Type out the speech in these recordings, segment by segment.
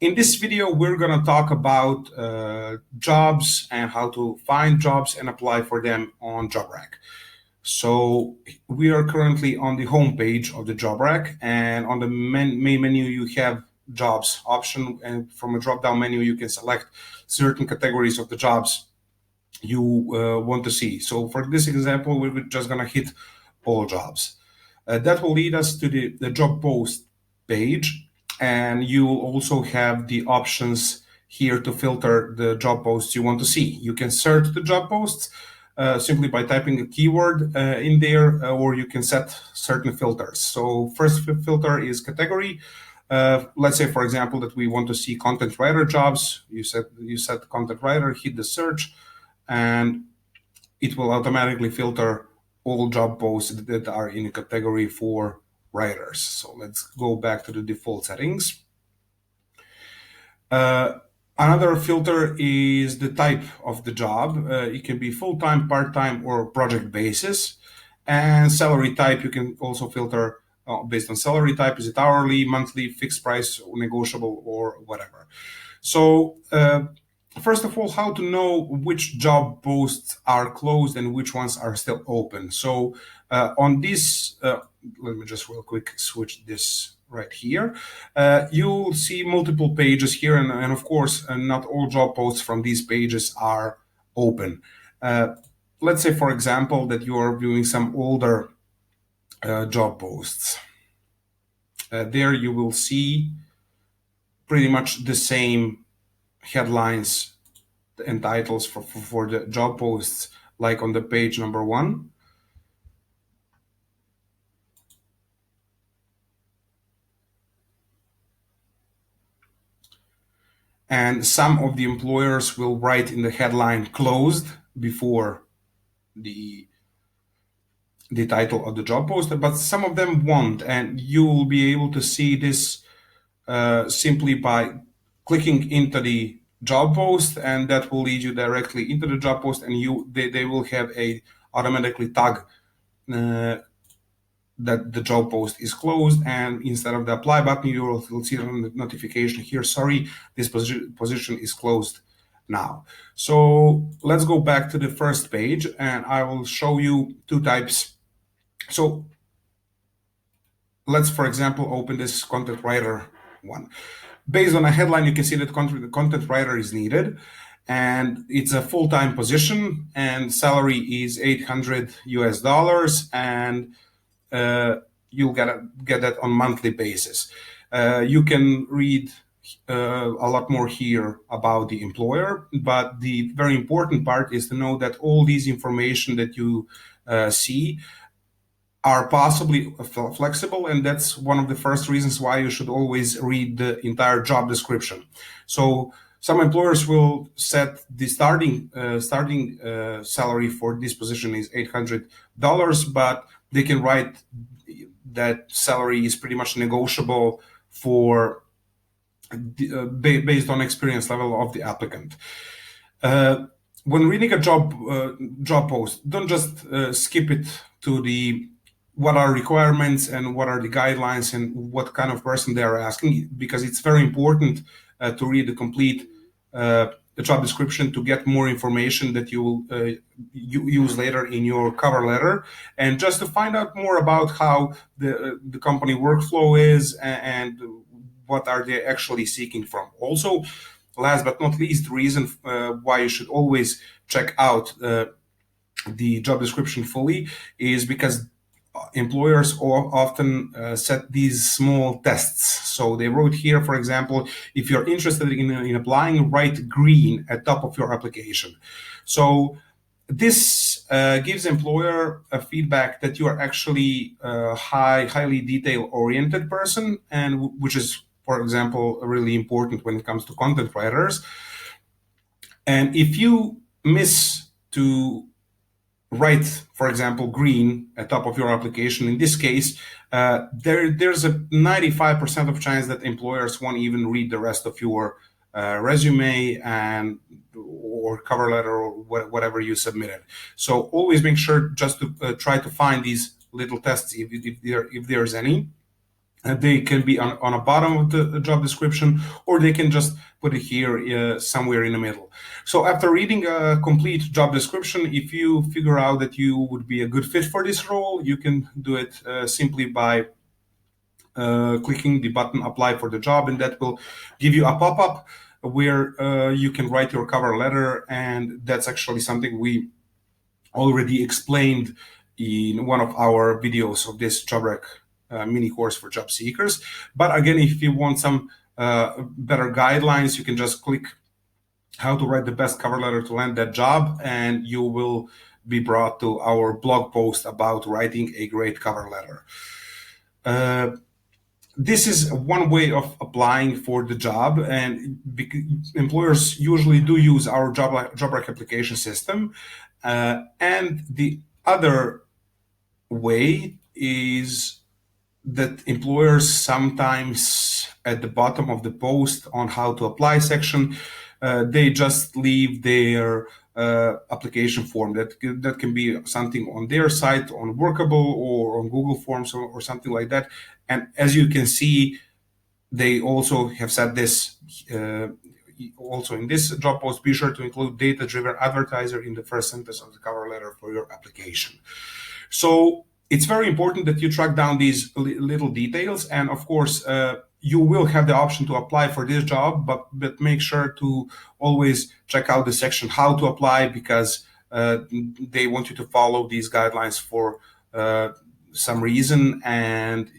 In this video, we're going to talk about jobs and how to find jobs and apply for them on JobRack. So we are currently on the home page of the JobRack, and on the main menu you have jobs option, and from a drop-down menu you can select certain categories of the jobs you want to see. So for this example, we're just going to hit all jobs. That will lead us to the job post page, and you will also have the options here to filter the job posts you want to see. You can search the job posts simply by typing a keyword in there, or you can set certain filters. So first filter is category. Let's say, for example, that we want to see content writer jobs. You set content writer, hit the search, and it will automatically filter all job posts that are in a category for writers. So let's go back to the default settings. Another filter is the type of the job. It can be full-time, part-time, or project basis. And salary type, you can also filter based on salary type. Is it hourly, monthly, fixed price, or negotiable, or whatever? So first of all, how to know which job posts are closed and which ones are still open. So on this, let me just real quick switch this right here. You'll see multiple pages here, and of course, not all job posts from these pages are open. Let's say, for example, that you are viewing some older job posts. There you will see pretty much the same headlines and titles for the job posts, like on the page number 1. And some of the employers will write in the headline closed before the title of the job post, but some of them won't, and you will be able to see this simply by clicking into the job post, and that will lead you directly into the job post, and they will have a automatically tag that the job post is closed, and instead of the apply button, you will see a notification here, sorry, this position is closed now. So let's go back to the first page, and I will show you two types. So let's, for example, open this content writer one. Based on a headline, you can see that the content writer is needed, and it's a full-time position, and salary is $800 and you'll get that on monthly basis. You can read a lot more here about the employer, but the very important part is to know that all these information that you see are possibly flexible, and that's one of the first reasons why you should always read the entire job description. So some employers will set the starting salary for this position is $800, but they can write that salary is pretty much negotiable for based on experience level of the applicant. When reading a job post, don't just skip it to the what are requirements and what are the guidelines and what kind of person they are asking, because it's very important to read the complete the job description to get more information that you will use later in your cover letter, and just to find out more about how the company workflow is and what are they actually seeking from. Also, last but not least, the reason why you should always check out the job description fully is because employers often set these small tests. So they wrote here, for example, if you're interested in applying, write green at top of your application. So this gives employer a feedback that you are actually a highly detail-oriented person, and which is, for example, really important when it comes to content writers. And if you miss to write, for example, green at top of your application, in this case, there's a 95% of chance that employers won't even read the rest of your resume and or cover letter or whatever you submitted. So always make sure just to try to find these little tests if there's any. They can be on a bottom of the job description, or they can just put it here somewhere in the middle. So after reading a complete job description, if you figure out that you would be a good fit for this role, you can do it simply by clicking the button apply for the job, and that will give you a pop-up where you can write your cover letter. And that's actually something we already explained in one of our videos of this JobRack mini course for job seekers. But again, if you want some better guidelines, you can just click how to write the best cover letter to land that job, and you will be brought to our blog post about writing a great cover letter. This is one way of applying for the job, and employers usually do use our JobRack application system. And the other way is that employers sometimes at the bottom of the post on how to apply section, they just leave their application form. That can be something on their site, on Workable or on Google Forms or something like that. And as you can see, they also have said this also in this job post: be sure to include data-driven advertiser in the first sentence of the cover letter for your application. So it's very important that you track down these little details. And of course, you will have the option to apply for this job, but make sure to always check out the section how to apply, because they want you to follow these guidelines for some reason, and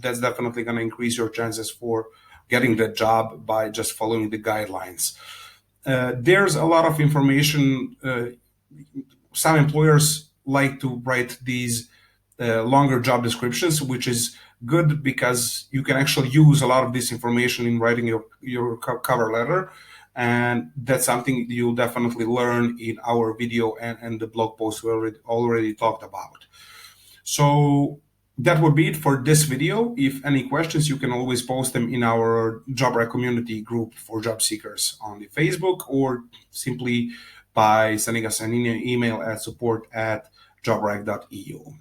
that's definitely going to increase your chances for getting that job by just following the guidelines. There's a lot of information. Some employers like to write these longer job descriptions, which is good because you can actually use a lot of this information in writing your cover letter. And that's something you'll definitely learn in our video and the blog post we already talked about. So that would be it for this video. If any questions, you can always post them in our JobRack community group for job seekers on the Facebook, or simply by sending us an email at support@jobrack.eu.